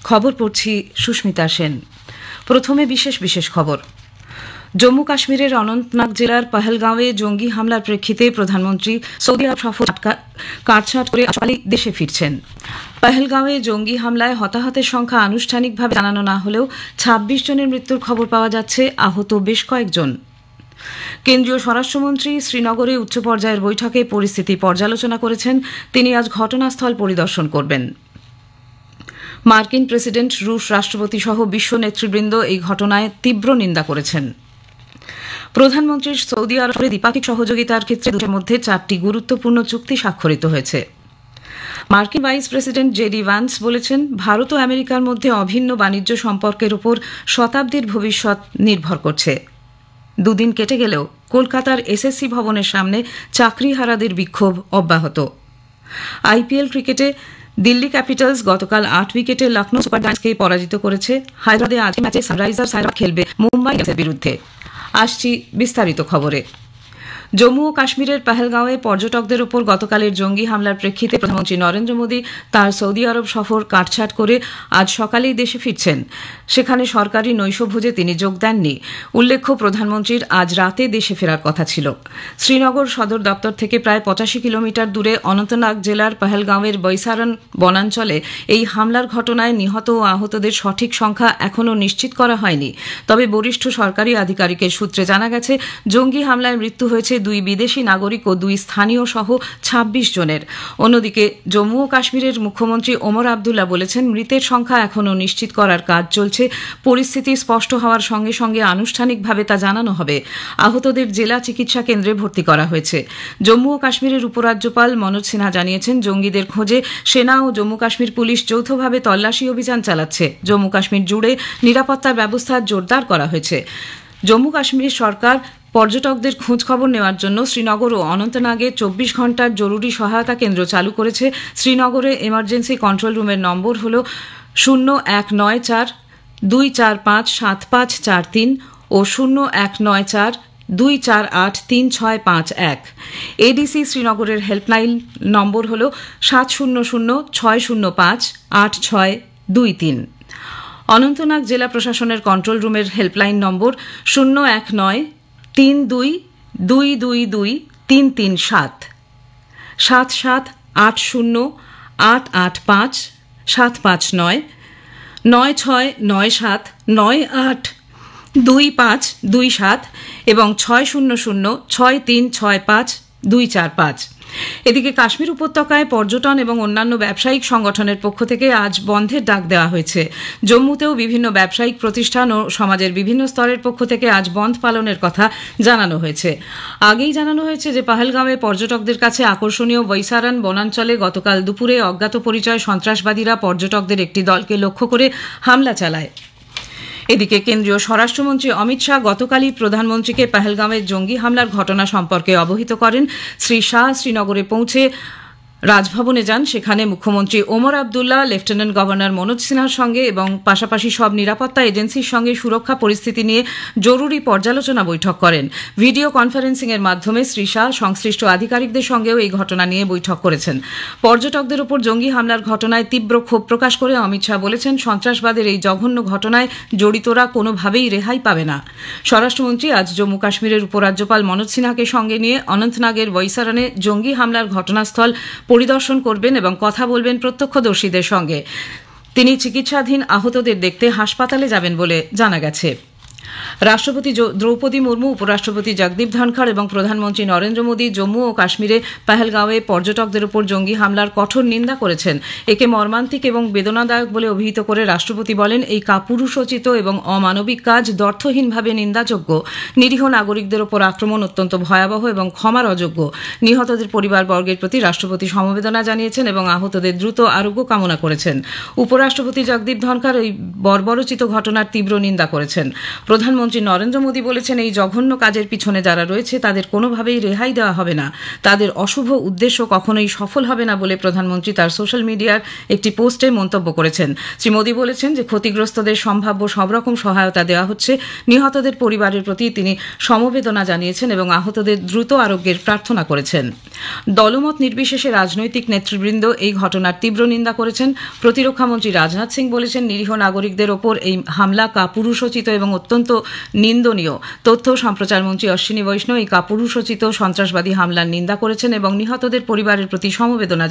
খবর পড়ছি সুস্মিতা সেন। প্রথমে বিশেষ খবর। জম্মু কাশ্মীরের অনন্তনাগ জেলার পহেলগাঁওয়ে জঙ্গি হামলার প্রেক্ষিতে প্রধানমন্ত্রী সৌদি আরব সফর কাটছাঁট করে সকালে দেশে ফিরছেন। পহেলগাঁওয়ে জঙ্গি হামলায় হতাহতের সংখ্যা আনুষ্ঠানিকভাবে জানানো না হলেও ২৬ জনের মৃত্যুর খবর পাওয়া যাচ্ছে, আহত বেশ কয়েকজন। কেন্দ্রীয় স্বরাষ্ট্রমন্ত্রী শ্রীনগরে উচ্চ পর্যায়ের বৈঠকে পরিস্থিতি পর্যালোচনা করেছেন। তিনি আজ ঘটনাস্থল পরিদর্শন করবেন। মার্কিন প্রেসিডেন্ট, রুশ রাষ্ট্রপতি সহ বিশ্ব নেতৃবৃন্দ এই ঘটনায় তীব্র নিন্দা করেছেন। প্রধানমন্ত্রীর সৌদি আরবে দ্বিপাক্ষিক সহযোগিতার ক্ষেত্রে দুটির মধ্যে 4টি গুরুত্বপূর্ণ চুক্তি স্বাক্ষরিত হয়েছে। মার্কিন ভাইস প্রেসিডেন্ট জেডি ভান্স বলেছেন, ভারত ও আমেরিকার মধ্যে অভিন্ন বাণিজ্য সম্পর্কের উপর শতাব্দীর ভবিষ্যৎ নির্ভর করছে। দুদিন কেটে গেলেও কলকাতার এসএসসি ভবনের সামনে চাকরিহারাদের বিক্ষোভ অব্যাহত। আইপিএল ক্রিকেটে দিল্লি ক্যাপিটালস গতকাল 8 উইকেটে লখনৌ সুপার জায়ান্টসকে পরাজিত করেছে। হায়দ্রাবাদে আজকের ম্যাচে সানরাইজার্স হায়দ্রাবাদ খেলবে মুম্বাই ইন্ডিয়ান্সের বিরুদ্ধে। আসছি বিস্তারিত খবরে। জম্মু ও কাশ্মীরের পহেলগাঁওয়ে পর্যটকদের ওপর গতকালের জঙ্গি হামলার প্রেক্ষিতে প্রধানমন্ত্রী নরেন্দ্র মোদী তাঁর সৌদি আরব সফর কাটছাঁট করে আজ সকালেই দেশে ফিরছেন। সেখানে সরকারি নৈশভোজে তিনি যোগ দেননি। উল্লেখ্য, প্রধানমন্ত্রীর আজ রাতে দেশে ফেরার কথা ছিল। শ্রীনগর সদর দপ্তর থেকে প্রায় 85 কিলোমিটার দূরে অনন্তনাগ জেলার পহেলগাঁওয়ের বৈসারন বনাঞ্চলে এই হামলার ঘটনায় নিহত ও আহতদের সঠিক সংখ্যা এখনও নিশ্চিত করা হয়নি। তবে বরিষ্ঠ সরকারি আধিকারিকের সূত্রে জানা গেছে, জঙ্গি হামলায় মৃত্যু হয়েছে 2 বিদেশি নাগরিক ও 2 স্থানীয় সহ 26 জনের। অন্যদিকে জম্মু ও কাশ্মীরের মুখ্যমন্ত্রী ওমর আবদুল্লাহ বলেছেন, মৃতের সংখ্যা এখনও নিশ্চিত করার কাজ চলছে। পরিস্থিতি স্পষ্ট হওয়ার সঙ্গে সঙ্গে আনুষ্ঠানিকভাবে তা জানানো হবে। আহতদের জেলা চিকিৎসা কেন্দ্রে ভর্তি করা হয়েছে। জম্মু ও কাশ্মীরের উপরাজ্যপাল মনোজ সিনহা জানিয়েছেন, জঙ্গিদের খোঁজে সেনা ও জম্মু কাশ্মীর পুলিশ যৌথভাবে তল্লাশি অভিযান চালাচ্ছে। জম্মু কাশ্মীর জুড়ে নিরাপত্তার ব্যবস্থা জোরদার করা হয়েছে। জম্মু কাশ্মীর সরকার পর্যটকদের খোঁজখবর নেওয়ার জন্য শ্রীনগর ও অনন্তনাগে 24 ঘণ্টার জরুরি সহায়তা কেন্দ্র চালু করেছে। শ্রীনগরে এমার্জেন্সি কন্ট্রোল রুমের নম্বর হল 0194-245-7543 ও 0194-248-3651। এডিসি শ্রীনগরের হেল্পলাইন নম্বর হল 700-605-8623। অনন্তনাগ জেলা প্রশাসনের কন্ট্রোল রুমের হেল্পলাইন নম্বর 019-32222337, 7780-885-759, 9697982527 এবং 600-6365-245। এদিকে কাশ্মীর উপত্যকায় পর্যটন এবং অন্যান্য ব্যবসায়িক সংগঠনের পক্ষ থেকে আজ বন্ধের ডাক দেওয়া হয়েছে। জম্মুতেও বিভিন্ন ব্যবসায়িক প্রতিষ্ঠান ও সমাজের বিভিন্ন স্তরের পক্ষ থেকে আজ বন্ধ পালনের কথা জানানো হয়েছে। আগেই জানানো হয়েছে যে পহেলগাঁওয়ে পর্যটকদের কাছে আকর্ষণীয় বৈসারন বনাঞ্চলে গতকাল দুপুরে অজ্ঞাত পরিচয় সন্ত্রাসবাদীরা পর্যটকদের একটি দলকে লক্ষ্য করে হামলা চালায়। এদিকে কেন্দ্রীয় স্বরাষ্ট্রমন্ত্রী অমিত শাহ গতকালই প্রধানমন্ত্রীকে পহেলগাঁওয়ের জঙ্গি হামলার ঘটনা সম্পর্কে অবহিত করেন। শ্রী শাহ শ্রীনগরে পৌঁছে রাজভবনে যান। সেখানে মুখ্যমন্ত্রী ওমর আবদুল্লাহ, লেফটেন্যান্ট গভর্নর মনোজ সিনহার সঙ্গে এবং পাশাপাশি সব নিরাপত্তা এজেন্সির সঙ্গে সুরক্ষা পরিস্থিতি নিয়ে জরুরি পর্যালোচনা বৈঠক করেন। ভিডিও কনফারেন্সিং এর মাধ্যমে শ্রী শাহ সংশ্লিষ্ট আধিকারিকদের সঙ্গেও এই ঘটনা নিয়ে বৈঠক করেছেন। পর্যটকদের উপর জঙ্গি হামলার ঘটনায় তীব্র ক্ষোভ প্রকাশ করে অমিত শাহ বলেছেন, সন্ত্রাসবাদের এই জঘন্য ঘটনায় জড়িতরা কোনোভাবেই রেহাই পাবে না। স্বরাষ্ট্রমন্ত্রী আজ জম্মু কাশ্মীরের উপরাজ্যপাল মনোজ সিনহাকে সঙ্গে নিয়ে অনন্তনাগের বৈসারনে জঙ্গি হামলার ঘটনাস্থল পরিদর্শন করবেন এবং কথা বলবেন প্রত্যক্ষদর্শীদের সঙ্গে। তিনি চিকিৎসাধীন আহতদের দেখতে হাসপাতালে যাবেন বলে জানা গেছে। রাষ্ট্রপতি দ্রৌপদী মুর্মু, উপরাষ্ট্রপতি জগদীপ ধনখড় এবং প্রধানমন্ত্রী নরেন্দ্র মোদী জম্মু ও কাশ্মীরে পহেলগাঁওয়ে পর্যটকদের উপর জঙ্গি হামলার কঠোর নিন্দা করেছেন। একে মর্মান্তিক এবং বেদনাদায়ক বলে অভিহিত করে রাষ্ট্রপতি বলেন, এই কাপুরুষোচিত এবং অমানবিক কাজ দ্ব্যর্থহীনভাবে নিন্দাযোগ্য। নিরীহ নাগরিকদের উপর আক্রমণ অত্যন্ত ভয়াবহ এবং ক্ষমার অযোগ্য। নিহতদের পরিবারবর্গের প্রতি রাষ্ট্রপতি সমবেদনা জানিয়েছেন এবং আহতদের দ্রুত আরোগ্য কামনা করেছেন। উপরাষ্ট্রপতি জগদীপ ধনখড় এই বর্বরোচিত ঘটনার তীব্র নিন্দা করেছেন। প্রধানমন্ত্রী নরেন্দ্র মোদী বলেছেন, এই জঘন্য কাজের পিছনে যারা রয়েছে তাদের কোনোভাবেই রেহাই দেওয়া হবে না। তাদের অশুভ উদ্দেশ্য কখনোই সফল হবে না বলে প্রধানমন্ত্রী তার সোশ্যাল মিডিয়ার একটি পোস্টে মন্তব্য করেছেন। শ্রী মোদী বলেছেন যে ক্ষতিগ্রস্তদের সম্ভাব্য সব রকম সহায়তা দেওয়া হচ্ছে। নিহতদের পরিবারের প্রতি তিনি সমবেদনা জানিয়েছেন এবং আহতদের দ্রুত আরোগ্যের প্রার্থনা করেছেন। দলমত নির্বিশেষে রাজনৈতিক নেতৃবৃন্দ এই ঘটনার তীব্র নিন্দা করেছেন। প্রতিরক্ষামন্ত্রী রাজনাথ সিং বলেছেন, নিরীহ নাগরিকদের ওপর এই হামলা কাপুরুষোচিত এবং অত্যন্ত নিন্দনীয়। তথ্য সম্প্রচার মন্ত্রী অশ্বিনী বৈষ্ণব এই কাপুরুষোচিত সন্ত্রাসবাদী হামলার নিন্দা করেছেন এবং নিহতদের পরিবারের প্রতি সমবেদনা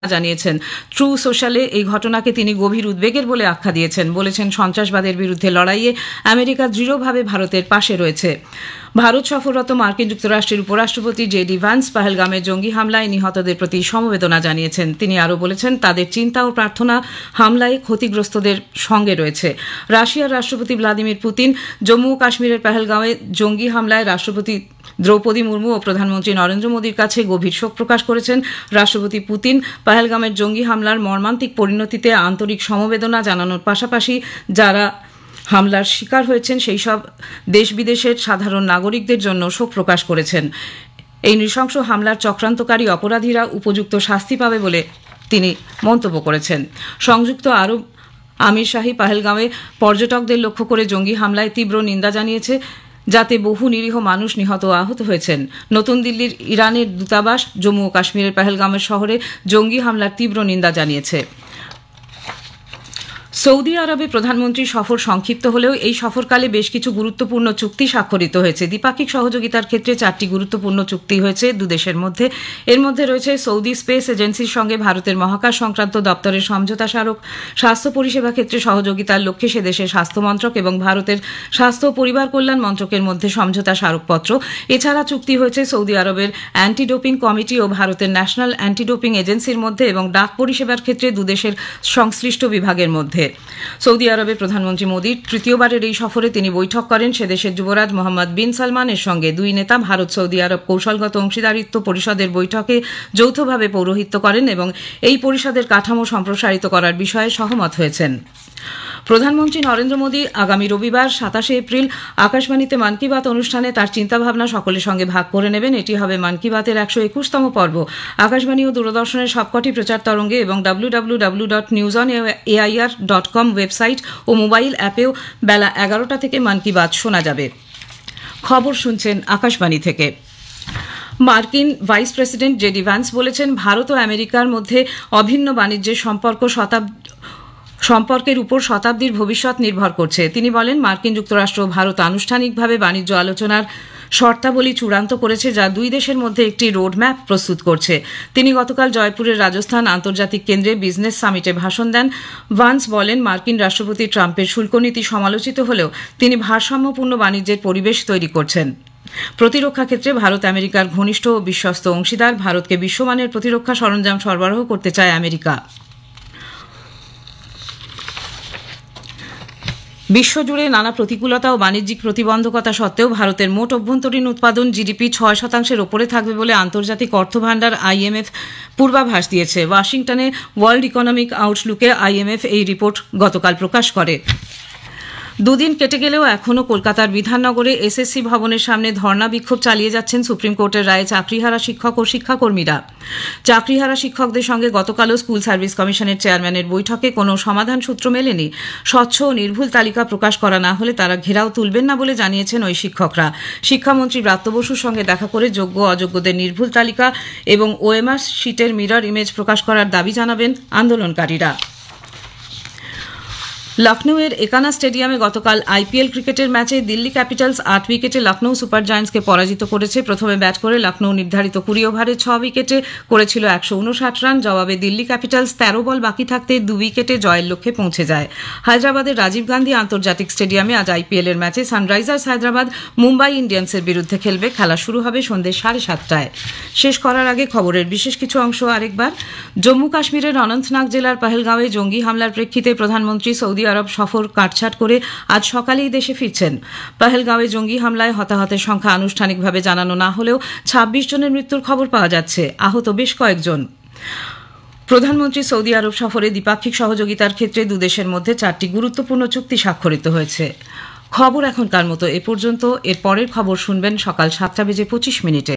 জানিয়েছেন। ট্রু সোশ্যালে এই ঘটনাকে তিনি গভীর উদ্বেগের বলে আখ্যা দিয়েছেন। বলেছেন, সন্ত্রাসবাদের বিরুদ্ধে লড়াইয়ে আমেরিকা দৃঢ়ভাবে ভারতের পাশে রয়েছে। ভারত সফররত মার্কিন যুক্তরাষ্ট্রের উপরাষ্ট্রপতি জেডি ভ্যান্স পাহেলগামের জঙ্গি হামলায় নিহতদের প্রতি সমবেদনা জানিয়েছেন। তিনি আরও বলেছেন, তাদের চিন্তা ও প্রার্থনা হামলায় ক্ষতিগ্রস্তদের সঙ্গে রয়েছে। রাশিয়ার রাষ্ট্রপতি ভ্লাদিমির পুতিন জম্মু ও কাশ্মীরের পাহেলগাঁওয়ে জঙ্গি হামলায় রাষ্ট্রপতি দ্রৌপদী মুর্মু ও প্রধানমন্ত্রী নরেন্দ্র মোদীর কাছে গভীর শোক প্রকাশ করেছেন। রাষ্ট্রপতি পুতিন পাহেলগামের জঙ্গি হামলার মর্মান্তিক পরিণতিতে আন্তরিক সমবেদনা জানানোর পাশাপাশি যারা হামলার শিকার হয়েছেন সেই সব দেশ বিদেশের সাধারণ নাগরিকদের জন্য শোক প্রকাশ করেছেন। এই নৃশংস হামলার চক্রান্তকারী অপরাধীরা উপযুক্ত শাস্তি পাবে বলে তিনি মন্তব্য করেছেন। সংযুক্ত আরব আমিরশাহী পাহেলগাঁওয়ে পর্যটকদের লক্ষ্য করে জঙ্গি হামলায় তীব্র নিন্দা জানিয়েছে, যাতে বহু নিরীহ মানুষ নিহত ও আহত হয়েছেন। নতুন দিল্লির ইরানের দূতাবাস জম্মু ও কাশ্মীরের পাহেলগামের শহরে জঙ্গি হামলার তীব্র নিন্দা জানিয়েছে। সৌদি আরবে প্রধানমন্ত্রী সফর সংক্ষিপ্ত হলেও এই সফরকালে বেশ কিছু গুরুত্বপূর্ণ চুক্তি স্বাক্ষরিত হয়েছে। দ্বিপাক্ষিক সহযোগিতার ক্ষেত্রে 4টি গুরুত্বপূর্ণ চুক্তি হয়েছে দুদেশের মধ্যে। এর মধ্যে রয়েছে সৌদি স্পেস এজেন্সির সঙ্গে ভারতের মহাকাশ সংক্রান্ত দপ্তরের সমঝোতা স্মারক, স্বাস্থ্য পরিষেবা ক্ষেত্রে সহযোগিতার লক্ষ্যে সে দেশের স্বাস্থ্য মন্ত্রক এবং ভারতের স্বাস্থ্য ও পরিবার কল্যাণ মন্ত্রকের মধ্যে সমঝোতা স্মারকপত্র। এছাড়া চুক্তি হয়েছে সৌদি আরবের অ্যান্টি ডোপিং কমিটি ও ভারতের ন্যাশনাল অ্যান্টি ডোপিং এজেন্সির মধ্যে এবং ডাক পরিষেবার ক্ষেত্রে দুদেশের সংশ্লিষ্ট বিভাগের মধ্যে। সৌদি আরবে প্রধানমন্ত্রী মোদীর তৃতীয়বারের এই সফরে তিনি বৈঠক করেন সে দেশের যুবরাজ মোহাম্মদ বিন সালমানের সঙ্গে। দুই নেতা ভারত সৌদি আরব কৌশলগত অংশীদারিত্ব পরিষদের বৈঠকে যৌথভাবে পৌরোহিত্য করেন এবং এই পরিষদের কাঠামো সম্প্রসারিত করার বিষয়ে সহমত হয়েছেন। প্রধানমন্ত্রী নরেন্দ্র মোদী আগামী রবিবার 27 এপ্রিল আকাশবাণীতে মন কি বাত অনুষ্ঠানে তার চিন্তাভাবনা সকলের সঙ্গে ভাগ করে নেবেন। এটি হবে মন কি বাতের 121তম পর্ব। আকাশবাণী ও দূরদর্শনের সবকটি প্রচার তরঙ্গে এবং www.newsonair.com ওয়েবসাইট ও মোবাইল অ্যাপেও বেলা 11টা থেকে মন কি বাত শোনা যাবে। খবর শুনছেন আকাশবাণী থেকে। মার্কিন ভাইস প্রেসিডেন্ট জেডি ভ্যান্স বলেছেন, ভারত ও আমেরিকার মধ্যে অভিন্ন বাণিজ্যের সম্পর্কের উপর শতাব্দীর ভবিষ্যৎ নির্ভর করছে। তিনি বলেন, মার্কিন যুক্তরাষ্ট্র ও ভারত আনুষ্ঠানিকভাবে বাণিজ্য আলোচনার শর্তাবলী চূড়ান্ত করেছে, যা দুই দেশের মধ্যে একটি রোডম্যাপ প্রস্তুত করছে। তিনি গতকাল জয়পুরের রাজস্থান আন্তর্জাতিক কেন্দ্রে বিজনেস সামিটে ভাষণ দেন। ভান্স বলেন, মার্কিন রাষ্ট্রপতি ট্রাম্পের শুল্ক নীতি সমালোচিত হলেও তিনি ভারসাম্যপূর্ণ বাণিজ্যের পরিবেশ তৈরি করছেন। প্রতিরক্ষা ক্ষেত্রে ভারত আমেরিকার ঘনিষ্ঠ ও বিশ্বস্ত অংশীদার। ভারতকে বিশ্বমানের প্রতিরক্ষা সরঞ্জাম সরবরাহ করতে চায় আমেরিকা। বিশ্বজুড়ে নানা প্রতিকূলতা ও বাণিজ্যিক প্রতিবন্ধকতা সত্ত্বেও ভারতের মোট অভ্যন্তরীণ উৎপাদন জিডিপি 6% ওপরে থাকবে বলে আন্তর্জাতিক অর্থভাণ্ডার আইএমএফ পূর্বাভাস দিয়েছে। ওয়াশিংটনে ওয়ার্ল্ড ইকোনমিক আউটলুকে আইএমএফ এই রিপোর্ট গতকাল প্রকাশ করে। দুদিন কেটে গেলেও এখনও কলকাতার বিধাননগরে এসএসসি ভবনের সামনে ধর্ণা বিক্ষোভ চালিয়ে যাচ্ছেন সুপ্রিম কোর্টের রায়ে চাকরিহারা শিক্ষক ও শিক্ষাকর্মীরা। চাকরিহারা শিক্ষকদের সঙ্গে গতকালও স্কুল সার্ভিস কমিশনের চেয়ারম্যানের বৈঠকে কোনো সমাধান সূত্র মেলেনি। স্বচ্ছ ও নির্ভুল তালিকা প্রকাশ করা না হলে তারা ঘেরাও তুলবেন না বলে জানিয়েছেন ওই শিক্ষকরা। শিক্ষামন্ত্রী ব্রাত্য বসুর সঙ্গে দেখা করে যোগ্য অযোগ্যদের নির্ভুল তালিকা এবং ওএমআর শিটের মিরর ইমেজ প্রকাশ করার দাবি জানাবেন আন্দোলনকারীরা। লখনৌয়ের একানা স্টেডিয়ামে গতকাল আইপিএল ক্রিকেটের ম্যাচে দিল্লি ক্যাপিটালস 8 উইকেটে লখনৌ সুপার জায়ান্টসকে পরাজিত করেছে। প্রথমে ব্যাট করে লখনৌ নির্ধারিত 20 ওভারে 6 উইকেটে করেছিল 159 রান। জবাবে দিল্লি ক্যাপিটালস 13 বল বাকি থাকতে 2 উইকেটে জয়ের লক্ষ্যে পৌঁছে যায়। হায়দ্রাবাদের রাজীব গান্ধী আন্তর্জাতিক স্টেডিয়ামে আজ আইপিএল এর ম্যাচে সানরাইজার্স হায়দ্রাবাদ মুম্বাই ইন্ডিয়ান্সের বিরুদ্ধে খেলবে। খেলা শুরু হবে সন্ধ্যে 7:30টায়। শেষ করার আগে খবরের বিশেষ কিছু অংশ আরেকবার। জম্মু কাশ্মীরের অনন্তনাগ জেলার পাহেলগাঁওয়ে জঙ্গি হামলার প্রেক্ষিতে প্রধানমন্ত্রী সৌদি আরব সফর কাটছাট করে আজ সকালেই দেশে ফিরছেন। পাহেলগাঁওয়ে জঙ্গি হামলায় হতাহতের সংখ্যা আনুষ্ঠানিকভাবে জানানো না হলেও 26 জনের মৃত্যুর খবর পাওয়া যাচ্ছে, আহত বেশ কয়েকজন। প্রধানমন্ত্রী সৌদি আরব সফরে দ্বিপাক্ষিক সহযোগিতার ক্ষেত্রে দুদেশের মধ্যে 4টি গুরুত্বপূর্ণ চুক্তি স্বাক্ষরিত হয়েছে। খবর এখনকার মতো এ পর্যন্ত। এর পরের খবর শুনবেন সকাল 7:25 মিনিটে।